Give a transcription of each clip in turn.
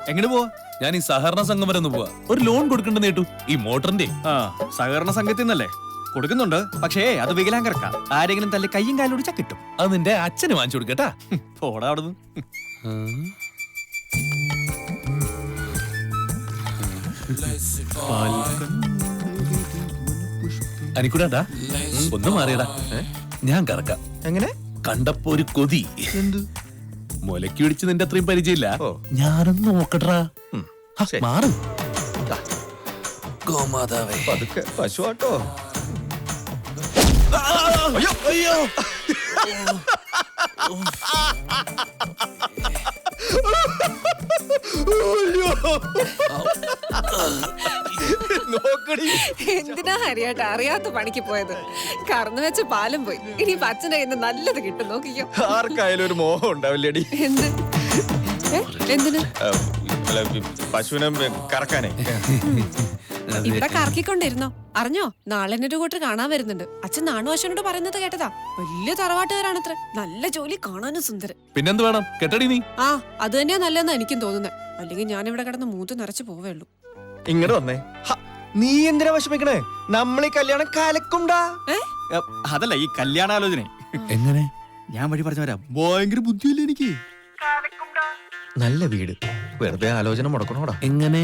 എങ്ങനെ പോവാ? ഞാൻ ഈ സഹകരണ സംഘം വരെ ഒന്ന് പോവാ. ഒരു ലോൺ കൊടുക്കണ്ടെന്ന് കേട്ടു. ഈ മോട്ടറിന്റെ സഹകരണ സംഘത്തിൽ നിന്നല്ലേ കൊടുക്കുന്നുണ്ട്. പക്ഷേ അത് വികലാംഗർക്കാ. ആരെങ്കിലും തല്ലി കയ്യും കാലും ഒടിച്ചാ കിട്ടും. അത് നിന്റെ അച്ഛന് വാങ്ങിച്ചു കൊടുക്കട്ടാ. പോടാ അവിടുന്ന്. അനിക്കൂടാ ഒന്ന് മാറിയടാ. ഞാൻ കറക്കാം. എങ്ങനെ? കണ്ടപ്പോ ഒരു കൊതി. എന്ത്? മുലക്കി പിടിച്ച് നിന്റെ അത്രയും പരിചയമില്ല. ഞാനൊന്ന് നോക്കട്ടാ. മാറും ഗോമാതാവേ. പതുക്കെ പശുവാട്ടോ. അയ്യോ അയ്യോ. എന്തിനാ ഹരിയായിട്ട് അറിയാത്ത പണിക്ക് പോയത്? കറന്നു വെച്ച പാലം പോയി. ഇനി അച്ഛൻ്റെ കയ്യിൽ നിന്ന് നല്ലത് കിട്ടും. നോക്കിക്കോ. ആർക്കായാലും ഒരു മോഹം ഉണ്ടാവില്ലേടി? എന്ത്? എന്തിന്? പശുവിനെ കറക്കാനേ. ഇവിടെ കറക്കിക്കൊണ്ടിരുന്നോ? അറിഞ്ഞോ, നാളെ എന്നെ ഒരു കൂട്ടർ കാണാൻ വരുന്നുണ്ട്. അച്ഛൻ നാണുവാശനോട് പറയുന്നത് കേട്ടതാ. വലിയ തറവാട്ടുകാരാണത്ര. നല്ല ജോലി, കാണാനും സുന്ദരൻ. പിന്നെന്ത് വേണം? കെട്ടടി നീ. അത് തന്നെയാ നല്ലതെന്നാ എനിക്കും തോന്നുന്നത്. അല്ലെങ്കിൽ ഞാൻ ഇവിടെ കിടന്ന് മൂത്ത് നിറച്ച് പോവേള്ളൂ. ഇങ്ങോട്ട് വന്നേ. നീ എന്തിനാ വിഷമിക്കണേ? നമ്മളീ കല്യാണം കലക്കുംടാ. അതല്ല, ഈ കല്യാണാലോചന എങ്ങനെ? ഞാൻ വഴി പറഞ്ഞു വരാം. ഭയങ്കര ബുദ്ധിയില്ല എനിക്ക്. നല്ല വീട്, വെറുതെ ആലോചന മുടക്കണോടാ. എങ്ങനെ?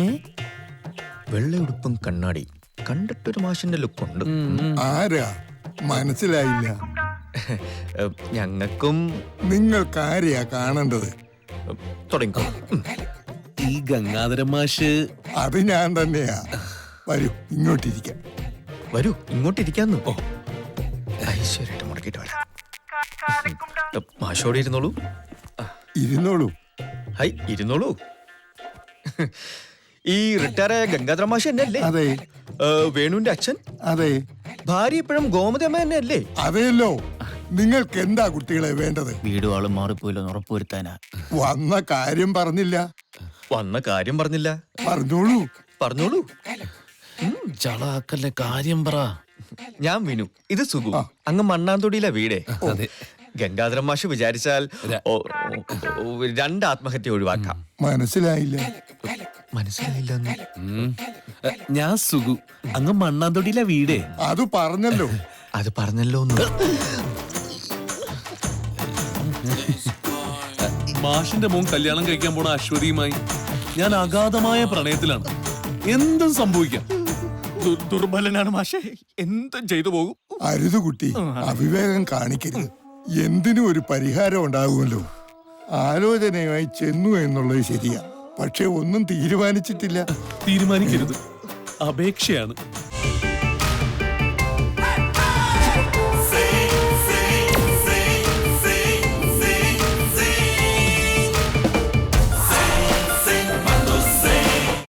വെള്ളയുടുപ്പും കണ്ണാടി, കണ്ടിട്ടൊരു മാഷിന്റെ ലുക്കുണ്ട്. ആരാ? മനസ്സിലായില്ല. ഞങ്ങൾക്കും. നിങ്ങൾക്കാരെയാ കാണേണ്ടത്? തുടങ്ങിക്കോ. ഈ ഗംഗാധര മാഷ്. അത് ഞാൻ തന്നെയാ. വരൂ, ഇങ്ങോട്ടിരിക്കാം. വരൂ, ഇങ്ങോട്ടിരിക്കാന്ന്. ഐശ്വര്യായിട്ട് മുടക്കിട്ട് വരാം. മാഷോടെ ഇരുന്നോളൂ. ഇരുന്നോളൂ. ഹൈ, ഇരുന്നോളൂ. ഈ റിട്ടയറായ ഗംഗാധര മാഷ് തന്നെ അല്ലേ? അതെ. വേണുവിന്റെ അച്ഛൻ? അതെ. ഭാര്യ ഇപ്പോഴും ഗോമതി അമ്മ തന്നെ അല്ലേ? അതെയല്ലോ. നിങ്ങൾക്ക് എന്താ കുട്ടികളെ വേണ്ടത്? വീടും ആളും മാറിപ്പോയില്ലോ ഉറപ്പുവരുത്താനാ. വന്ന കാര്യം പറഞ്ഞില്ല. വന്ന കാര്യം പറഞ്ഞില്ല. പറഞ്ഞോളൂ. പറഞ്ഞോളൂ. ചളാക്കല്ലേ, കാര്യം പറ. ഞാൻ വിനു, ഇത് സുഖു. അങ്ങ് മണ്ണാന്തൊടിയിലെ വീടേ. ഗംഗാധര മാഷ് വിചാരിച്ചാൽ 2 ആത്മഹത്യ ഒഴിവാക്കാം. മനസ്സിലായില്ല. മനസ്സിലായില്ല. ഞാൻ സുഖു, അങ്ങ് മണ്ണാന്തൊടിയിലെ വീടേ. അത് പറഞ്ഞല്ലോ. അത് പറഞ്ഞല്ലോ. മാഷിന്റെ മോൻ കല്യാണം കഴിക്കാൻ പോണ അശ്വതിയുമായി ഞാൻ അഗാധമായ പ്രണയത്തിലാണ്. എന്തും സംഭവിക്കാം. ദുർബലനാണ് മാഷെ, എന്തും ചെയ്തു പോകും. അരുത് കുട്ടി, അവിവേകം കാണിക്കരുത്. എന്തിനും ഒരു പരിഹാരം ഉണ്ടാകുമല്ലോ. ആലോചനയുമായി ചെന്നു എന്നുള്ളത് ശരിയാ. പക്ഷെ ഒന്നും തീരുമാനിച്ചിട്ടില്ല. തീരുമാനിക്കരുത്, അപേക്ഷയാണ്.